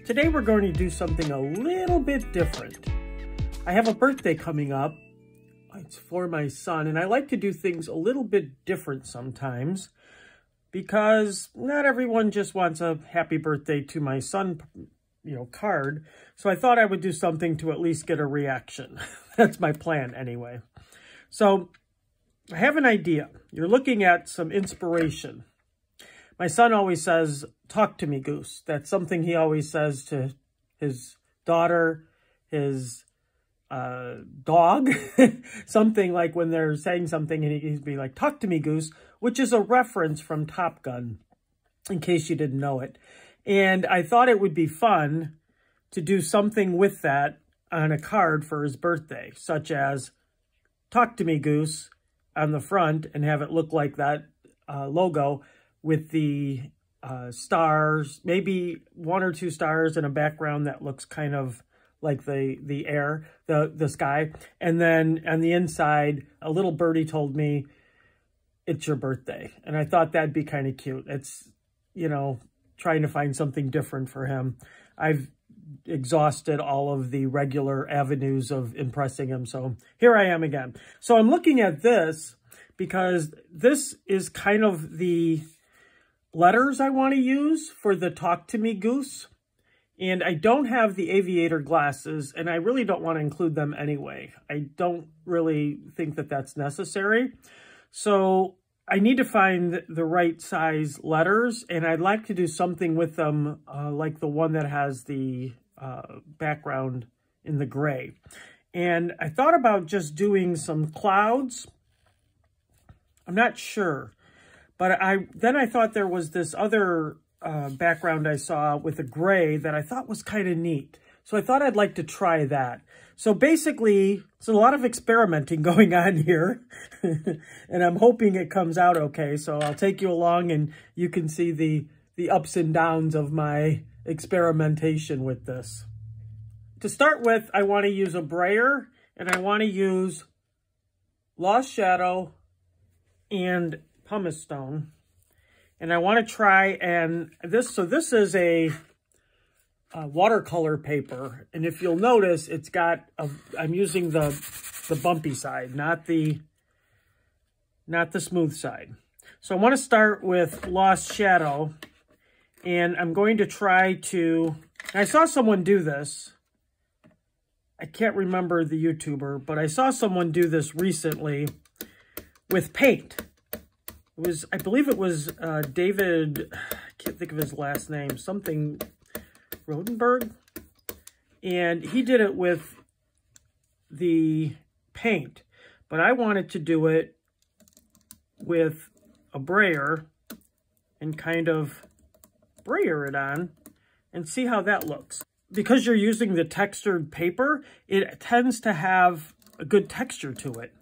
Today we're going to do something a little bit different. I have a birthday coming up. It's for my son, and I like to do things a little bit different sometimes because not everyone just wants a happy birthday to my son, card. So I thought I would do something to at least get a reaction. That's my plan anyway. So I have an idea. You're looking at some inspiration. My son always says, "Talk to me, Goose." That's something he always says to his daughter, his dog, something like when they're saying something and he'd be like, "Talk to me, Goose," which is a reference from Top Gun, in case you didn't know it. And I thought it would be fun to do something with that on a card for his birthday, such as "Talk to me, Goose" on the front and have it look like that logo with the stars, maybe 1 or 2 stars in a background that looks kind of like the air, the sky. And then on the inside, a little birdie told me, "It's your birthday." And I thought that'd be kind of cute. It's, trying to find something different for him. I've exhausted all of the regular avenues of impressing him. So here I am again. So I'm looking at this because this is kind of the letters I want to use for the "Talk to Me, Goose." And I don't have the aviator glasses, and I really don't want to include them anyway. I don't really think that that's necessary. So I need to find the right size letters, and I'd like to do something with them like the one that has the background in the gray. And I thought about just doing some clouds. I'm not sure. But then I thought there was this other background I saw with a gray that I thought was kind of neat. So I thought I'd like to try that. So basically, there's a lot of experimenting going on here. And I'm hoping it comes out okay. So I'll take you along and you can see the ups and downs of my experimentation with this. To start with, I want to use a brayer, and I want to use Lost Shadow and pumice stone, and I want to try this is a watercolor paper, and if you'll notice, it's got I'm using the bumpy side, not the smooth side. So I want to start with Lost Shadow, and I'm going to try to, I saw someone do this. I can't remember the YouTuber, but I saw someone do this recently with paint. I believe it was David, I can't think of his last name, something Rodenberg. And he did it with the paint. But I wanted to do it with a brayer and kind of brayer it on and see how that looks. Because you're using the textured paper, it tends to have a good texture to it.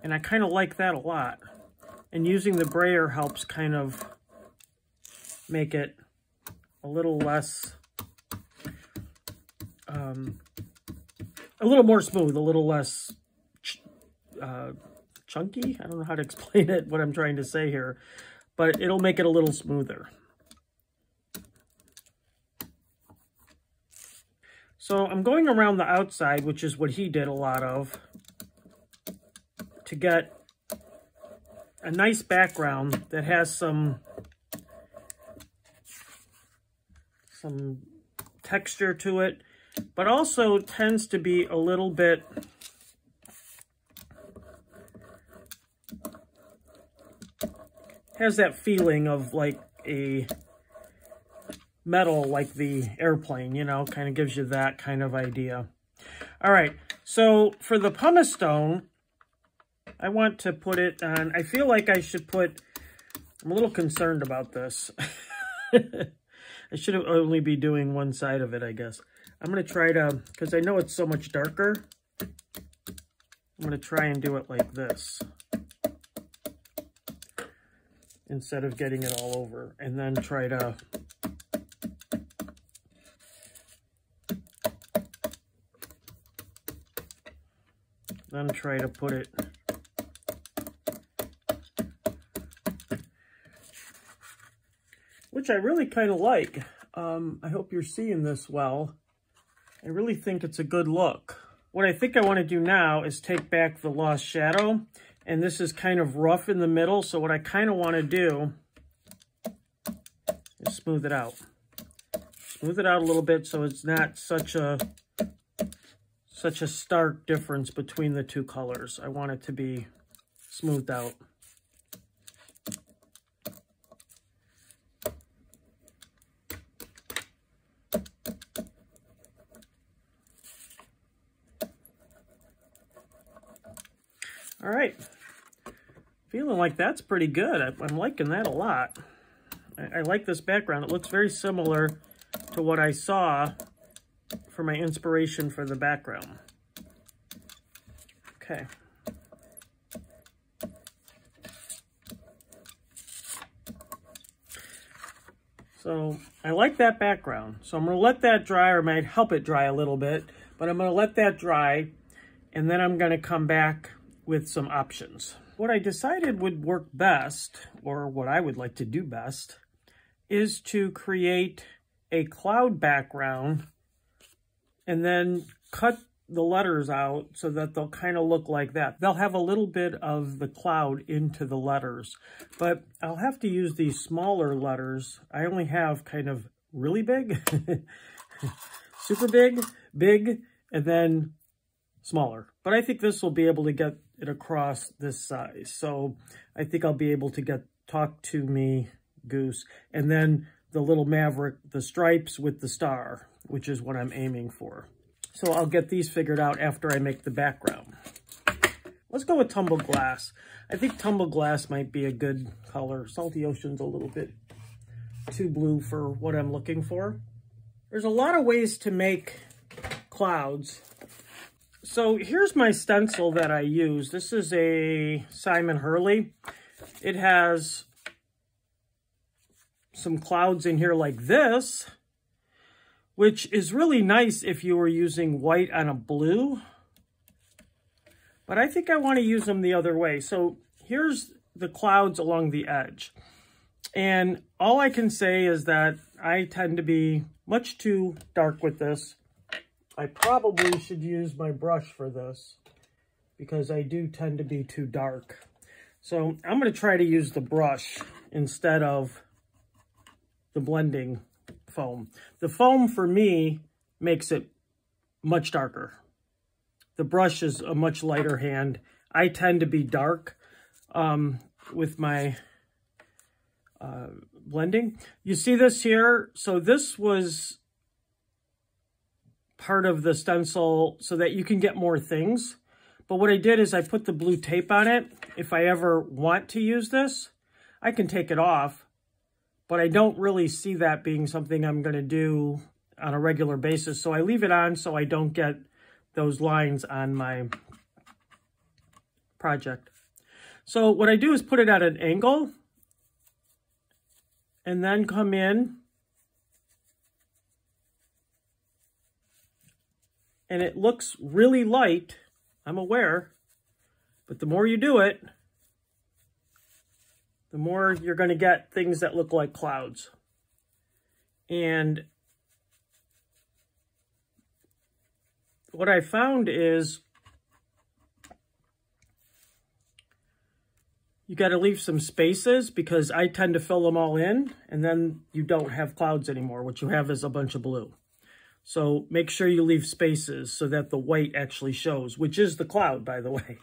And I kind of like that a lot. And using the brayer helps kind of make it a little less, a little more smooth, a little less chunky. I don't know how to explain it, what I'm trying to say here, but it'll make it a little smoother. So I'm going around the outside, which is what he did a lot of, to get a nice background that has some texture to it, but also tends to be a little bit has that feeling of like a metal, like the airplane, kind of gives you that kind of idea. All right, so for the pumice stone, I want to put it on, I feel like I should I'm a little concerned about this. I should only be doing one side of it, I guess. I'm going to try to, because I know it's so much darker, I'm going to try and do it like this, instead of getting it all over, and then try to put it which I really kind of like. I hope you're seeing this well. I really think it's a good look. What I think I want to do now is take back the lost shadow, and this is kind of rough in the middle, so what I kind of want to do is smooth it out. Smooth it out a little bit so it's not such a stark difference between the two colors. I want it to be smoothed out. All right, feeling like that's pretty good. I'm liking that a lot. I like this background. It looks very similar to what I saw for my inspiration for the background. Okay. So I like that background. So I'm going to let that dry, or I might help it dry a little bit, but I'm going to let that dry, and then I'm going to come back with some options. What I decided would work best, or what I would like to do best, is to create a cloud background and then cut the letters out so that they'll kind of look like that. They'll have a little bit of the cloud into the letters, but I'll have to use these smaller letters. I only have kind of really big, super big, big, and then smaller. But I think this will be able to get it across this size. So I think I'll be able to get Talk to Me Goose, and then the little Maverick, the stripes with the star, which is what I'm aiming for. So I'll get these figured out after I make the background. Let's go with Tumble Glass. I think Tumble Glass might be a good color. Salty Ocean's a little bit too blue for what I'm looking for. There's a lot of ways to make clouds. So here's my stencil that I use. This is a Simon Hurley. It has some clouds in here like this, which is really nice if you were using white on a blue. But I think I want to use them the other way. So here's the clouds along the edge. And all I can say is that I tend to be much too dark with this. I probably should use my brush for this because I do tend to be too dark. So I'm going to try to use the brush instead of the blending foam. The foam for me makes it much darker. The brush is a much lighter hand. I tend to be dark with my blending. You see this here? So this was part of the stencil so that you can get more things. But what I did is I put the blue tape on it. If I ever want to use this, I can take it off. But I don't really see that being something I'm going to do on a regular basis. So I leave it on so I don't get those lines on my project. So what I do is put it at an angle and then come in, and it looks really light, I'm aware, but the more you do it, the more you're going to get things that look like clouds. And what I found is you got to leave some spaces because I tend to fill them all in, and then you don't have clouds anymore. What you have is a bunch of blue. So make sure you leave spaces so that the white actually shows, which is the cloud, by the way.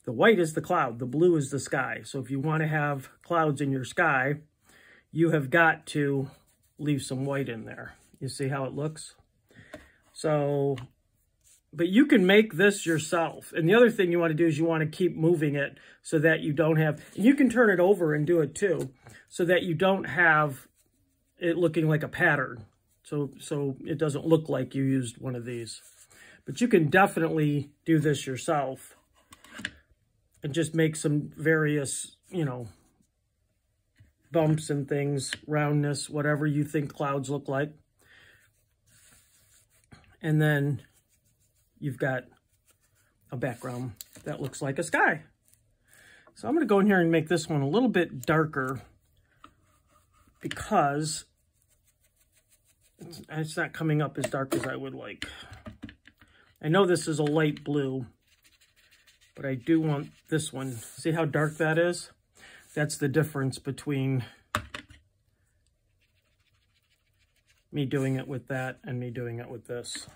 The white is the cloud, the blue is the sky. So if you want to have clouds in your sky, you have got to leave some white in there. You see how it looks? So, but you can make this yourself. And the other thing you want to do is you want to keep moving it so that you don't have, you can turn it over and do it too, so that you don't have it looking like a pattern. So it doesn't look like you used one of these. But you can definitely do this yourself and just make some various, you know, bumps and things, roundness, whatever you think clouds look like. And then you've got a background that looks like a sky. So I'm going to go in here and make this one a little bit darker because it's not coming up as dark as I would like. I know this is a light blue, but I do want this one. See how dark that is? That's the difference between me doing it with that and me doing it with this.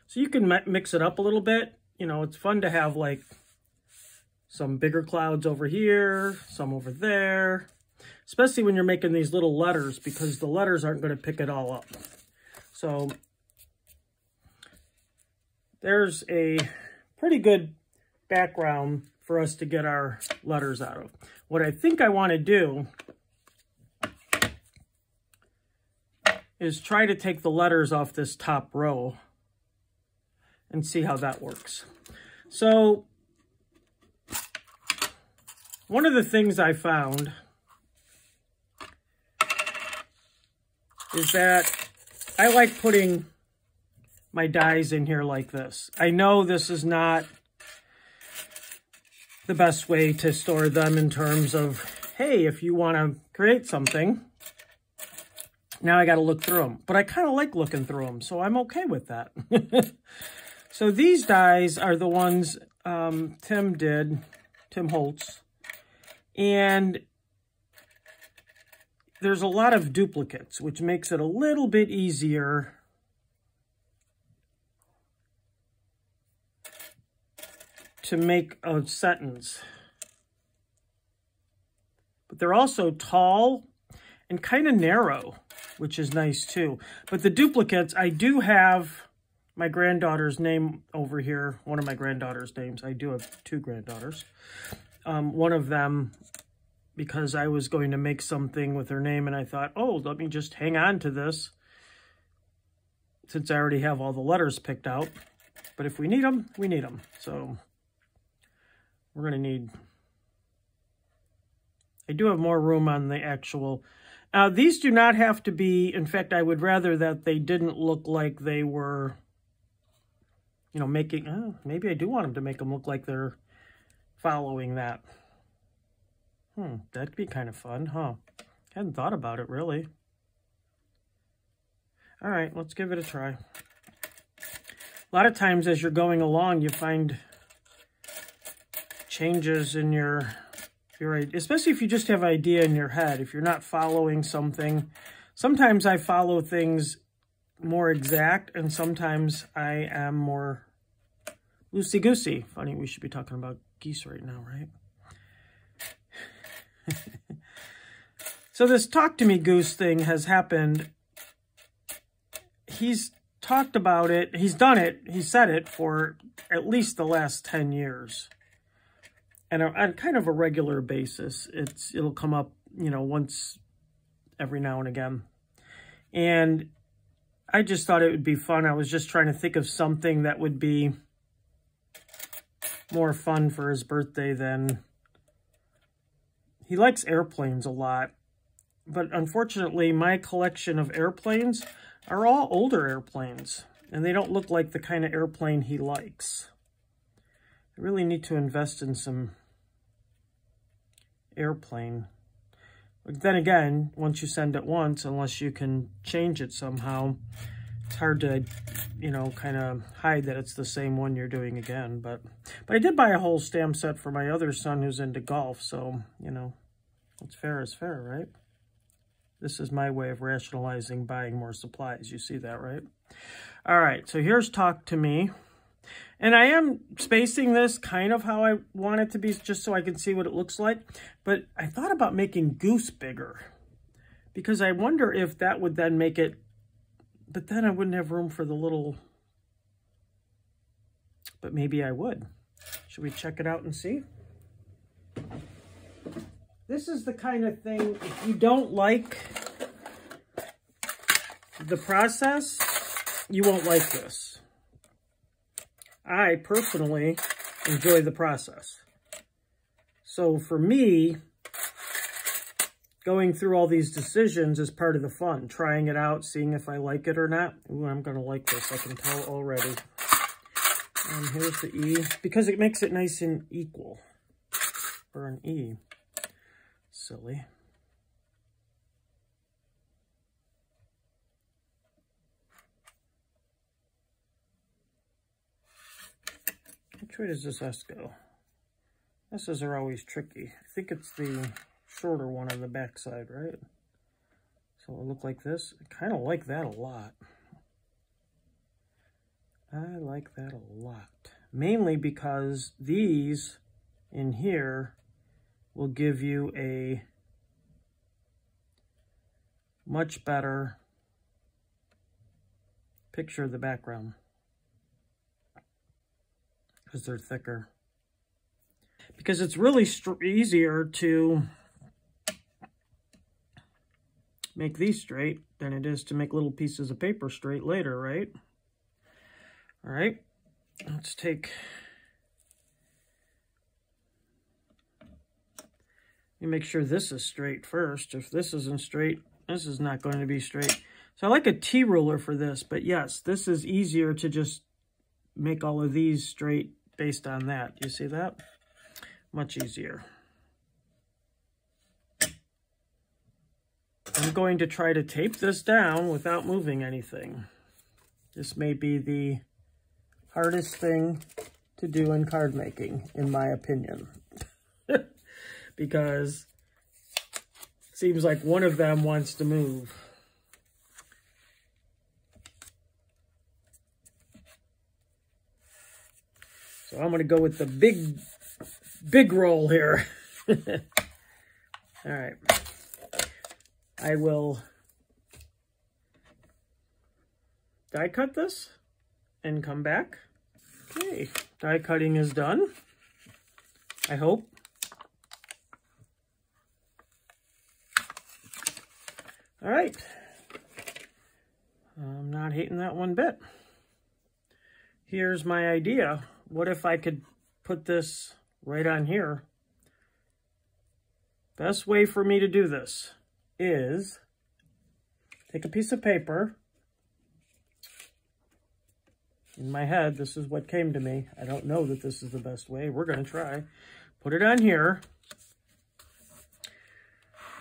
So you can mix it up a little bit. You know, it's fun to have like some bigger clouds over here, some over there, especially when you're making these little letters, because the letters aren't going to pick it all up. So there's a pretty good background for us to get our letters out of. What I think I want to do is try to take the letters off this top row and see how that works. So one of the things I found is that I like putting my dies in here like this. I know this is not the best way to store them in terms of, hey, if you want to create something, now I got to look through them. But I kind of like looking through them, so I'm okay with that. So these dies are the ones Tim did, Tim Holtz. And there's a lot of duplicates, which makes it a little bit easier to make a sentence. But they're also tall and kind of narrow, which is nice too. But the duplicates, I do have my granddaughter's name over here. One of my granddaughter's names. I do have two granddaughters. One of them, because I was going to make something with her name, and I thought, oh, let me just hang on to this since I already have all the letters picked out. But if we need them, we need them. So we're going to need... I do have more room on the actual... these do not have to be... In fact, I would rather that they didn't look like they were, you know, making... maybe I do want them to make them look like they're following that. That'd be kind of fun, huh? Hadn't thought about it, really. All right, let's give it a try. A lot of times as you're going along, you find changes in your especially if you just have an idea in your head, if you're not following something. Sometimes I follow things more exact, and sometimes I am more loosey-goosey. Funny, we should be talking about geese right now, right? So this talk to me goose thing has happened. He's talked about it. He's done it. He said it for at least the last 10 years. And on kind of a regular basis. It'll come up, you know, once every now and again. And I just thought it would be fun. I was just trying to think of something that would be more fun for his birthday than... He likes airplanes a lot, but unfortunately my collection of airplanes are all older airplanes, and they don't look like the kind of airplane he likes. I really need to invest in some airplane. But then again, once you send it once, unless you can change it somehow, it's hard to, you know, kind of hide that it's the same one you're doing again. But I did buy a whole stamp set for my other son who's into golf, so, you know, what's fair is fair, right? This is my way of rationalizing buying more supplies. You see that, right? All right, so here's Talk to Me. And I am spacing this kind of how I want it to be, just so I can see what it looks like. But I thought about making Goose bigger, because I wonder if that would then make it... But then I wouldn't have room for the little... But maybe I would. Should we check it out and see? This is the kind of thing, if you don't like the process, you won't like this. I personally enjoy the process. So for me, going through all these decisions is part of the fun. Trying it out, seeing if I like it or not. Ooh, I'm going to like this. I can tell already. And here's the E, because it makes it nice and equal. Or an E. Silly. Which way does this S go? S's are always tricky. I think it's the shorter one on the back side, right? So it'll look like this. I kind of like that a lot. I like that a lot. Mainly because these in here will give you a much better picture of the background because they're thicker. Because it's really easier to make these straight than it is to make little pieces of paper straight later, right? All right, let's take, you make sure this is straight first. If this isn't straight, this is not going to be straight. So I like a T-ruler for this, but yes, this is easier to just make all of these straight based on that. You see that? Much easier. I'm going to try to tape this down without moving anything. This may be the hardest thing to do in card making, in my opinion. Because it seems like one of them wants to move. So I'm going to go with the big roll here. All right. I will die cut this and come back. Okay, die cutting is done, I hope. All right. I'm not hating that one bit. Here's my idea. What if I could put this right on here? Best way for me to do this is take a piece of paper. In my head, this is what came to me. I don't know that this is the best way. We're going to try. Put it on here.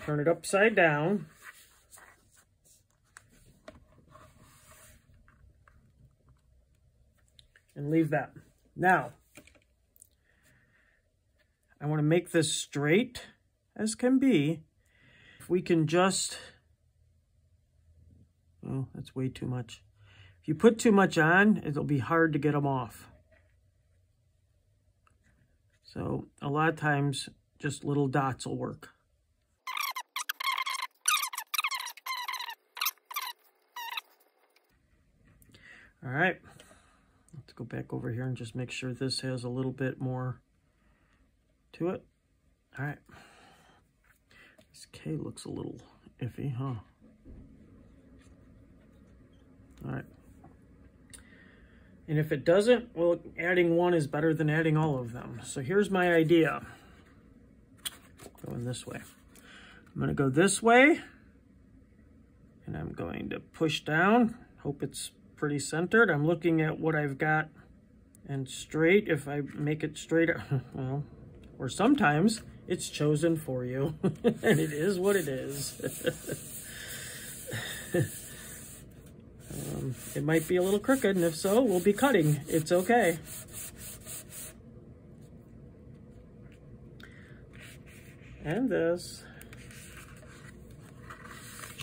Turn it upside down. And leave that. Now, I want to make this straight as can be. If we can just, oh, that's way too much. If you put too much on, it'll be hard to get them off. So a lot of times, just little dots will work. All right, let's go back over here and just make sure this has a little bit more to it. All right. This K looks a little iffy, huh? All right. And if it doesn't, well, adding one is better than adding all of them. So here's my idea. Going this way. I'm going to go this way. And I'm going to push down. Hope it's pretty centered. I'm looking at what I've got and straight. If I make it straight, well, or sometimes it's chosen for you. And it is what it is. It might be a little crooked, and if so, we'll be cutting. It's okay. And this.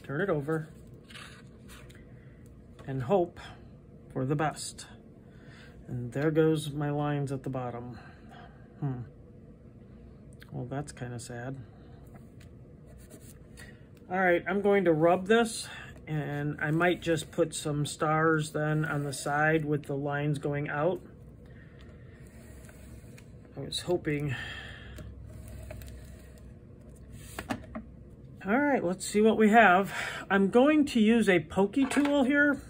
Turn it over. And hope for the best. And there goes my lines at the bottom. Well, that's kind of sad. All right, I'm going to rub this. And I might just put some stars then on the side with the lines going out. I was hoping. All right, let's see what we have. I'm going to use a pokey tool here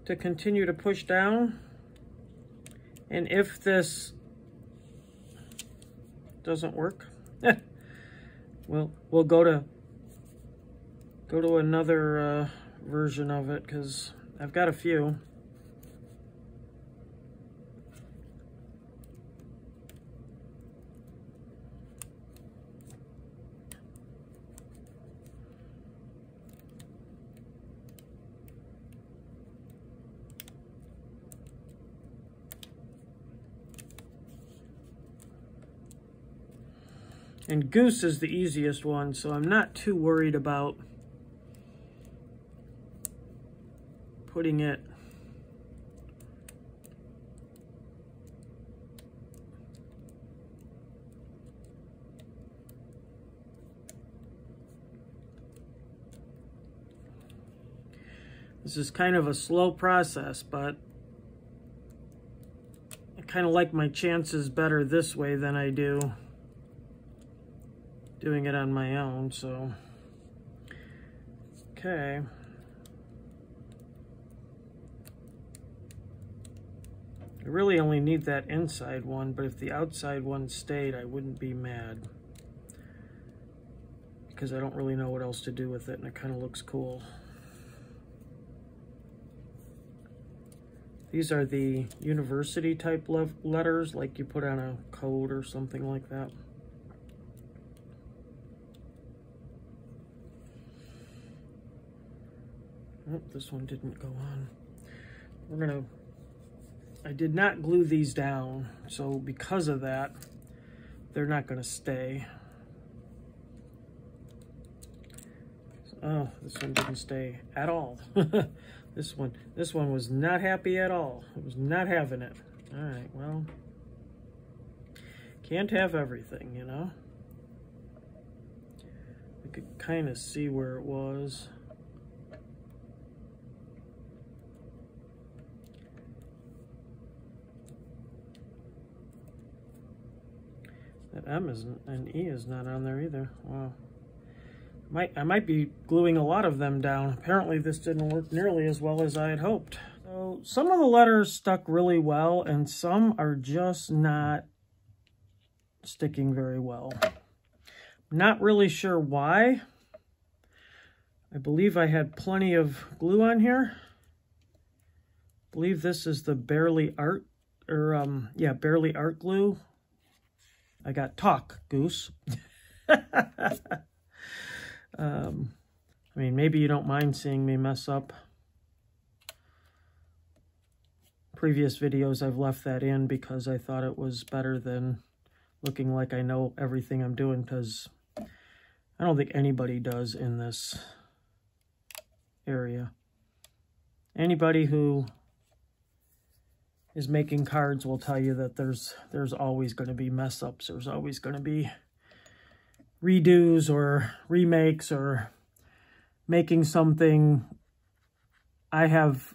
to continue to push down. And if this doesn't work, we'll go to another version of it, because I've got a few. And goose is the easiest one, so I'm not too worried about putting it This is kind of a slow process, but I kind of like my chances better this way than I do doing it on my own, so okay. I really only need that inside one, but if the outside one stayed, I wouldn't be mad, because I don't really know what else to do with it, and it kind of looks cool. These are the university type letters, like you put on a coat or something like that. Oh, this one didn't go on. I did not glue these down, so because of that, they're not gonna stay. Oh, this one didn't stay at all. This one was not happy at all. It was not having it. All right, well, can't have everything, you know? I could kind of see where it was. That M isn't, and E is not on there either. Wow. I might be gluing a lot of them down. Apparently this didn't work nearly as well as I had hoped. So some of the letters stuck really well, and some are just not sticking very well. Not really sure why. I believe I had plenty of glue on here. I believe this is the Barely Art, or yeah, Barely Art glue. I got Talk Goose. I mean, maybe you don't mind seeing me mess up. Previous videos, I've left that in because I thought it was better than looking like I know everything I'm doing, because I don't think anybody does in this area. Anybody who is making cards will tell you that there's always going to be mess ups. There's always going to be redos or remakes or making something. I have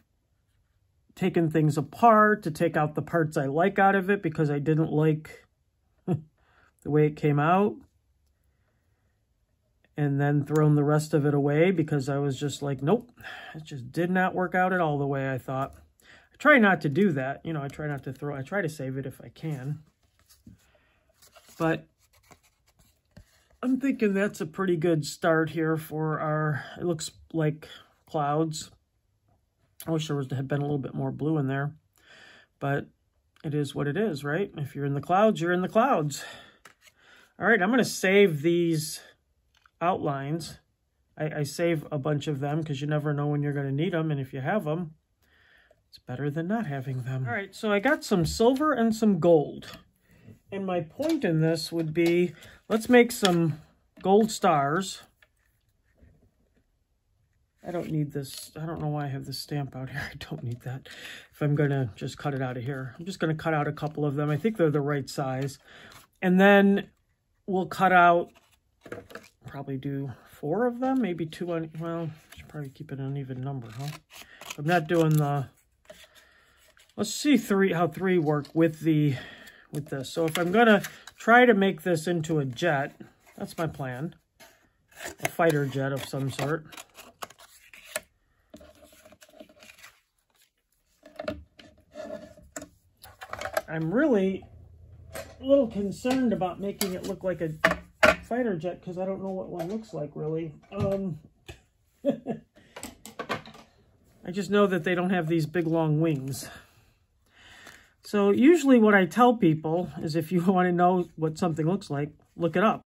taken things apart to take out the parts I like out of it because I didn't like the way it came out, and then thrown the rest of it away because I was just like, nope, it just did not work out at all the way I thought. I try not to do that, you know, I try to save it if I can, but I'm thinking that's a pretty good start here for our, it looks like clouds. I wish there had been a little bit more blue in there, but it is what it is, right? If you're in the clouds, you're in the clouds. All right, I'm going to save these outlines. I save a bunch of them because you never know when you're going to need them, and if you have them, it's better than not having them. All right, so I got some silver and some gold. And my point in this would be, let's make some gold stars. I don't need this. I don't know why I have this stamp out here. I don't need that. If I'm going to just cut it out of here. I'm just going to cut out a couple of them. I think they're the right size. And then we'll cut out, probably do 4 of them, maybe 2 on, well, should probably keep it an even number, huh? I'm not doing the, let's see how 3 work with this. So if I'm gonna try to make this into a jet, that's my plan, a fighter jet of some sort. I'm really a little concerned about making it look like a fighter jet because I don't know what one looks like really. I just know that they don't have these big long wings. So usually what I tell people is if you want to know what something looks like, look it up.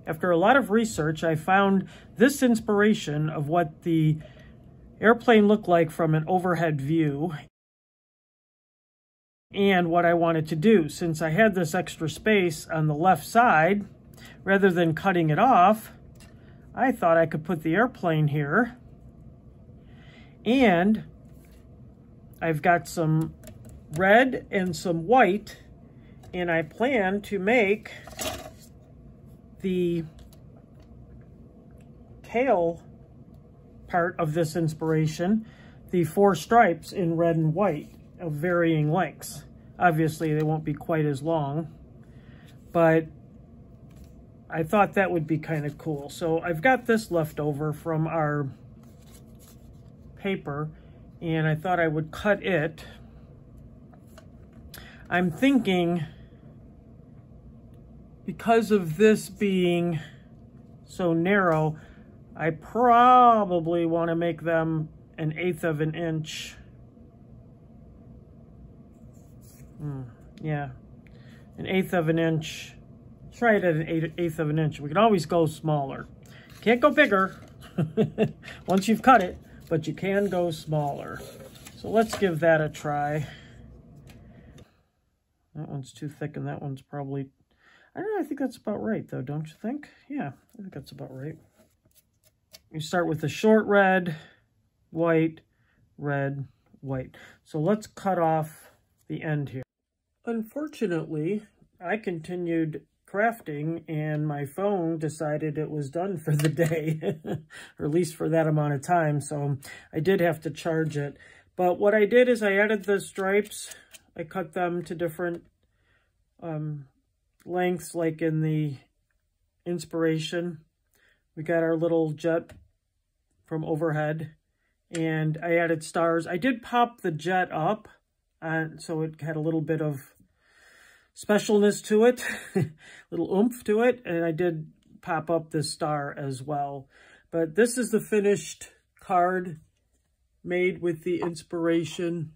After a lot of research, I found this inspiration of what the airplane looked like from an overhead view and what I wanted to do. Since I had this extra space on the left side, rather than cutting it off, I thought I could put the airplane here. And I've got some red and some white, and I plan to make the tail part of this inspiration the 4 stripes in red and white of varying lengths. Obviously, they won't be quite as long, but I thought that would be kind of cool. So I've got this left over from our paper, and I thought I would cut it. I'm thinking, because of this being so narrow, I probably want to make them 1/8 of an inch. Yeah, 1/8 of an inch. Try it at 1/8 of an inch. We can always go smaller. Can't go bigger once you've cut it, but you can go smaller. So let's give that a try. That one's too thick, and that one's probably, I don't know, I think that's about right though, don't you think? Yeah, I think that's about right. You start with the short red, white, red, white. So let's cut off the end here. Unfortunately, I continued crafting and my phone decided it was done for the day, or at least for that amount of time, so I did have to charge it. But what I did is I added the stripes. I cut them to different lengths, like in the inspiration. We got our little jet from overhead, and I added stars. I did pop the jet up, so it had a little bit of specialness to it, little oomph to it, and I did pop up this star as well. But this is the finished card made with the inspiration.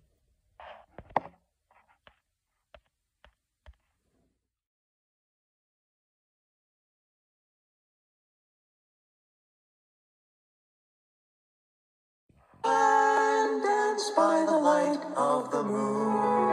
And dance by the light of the moon.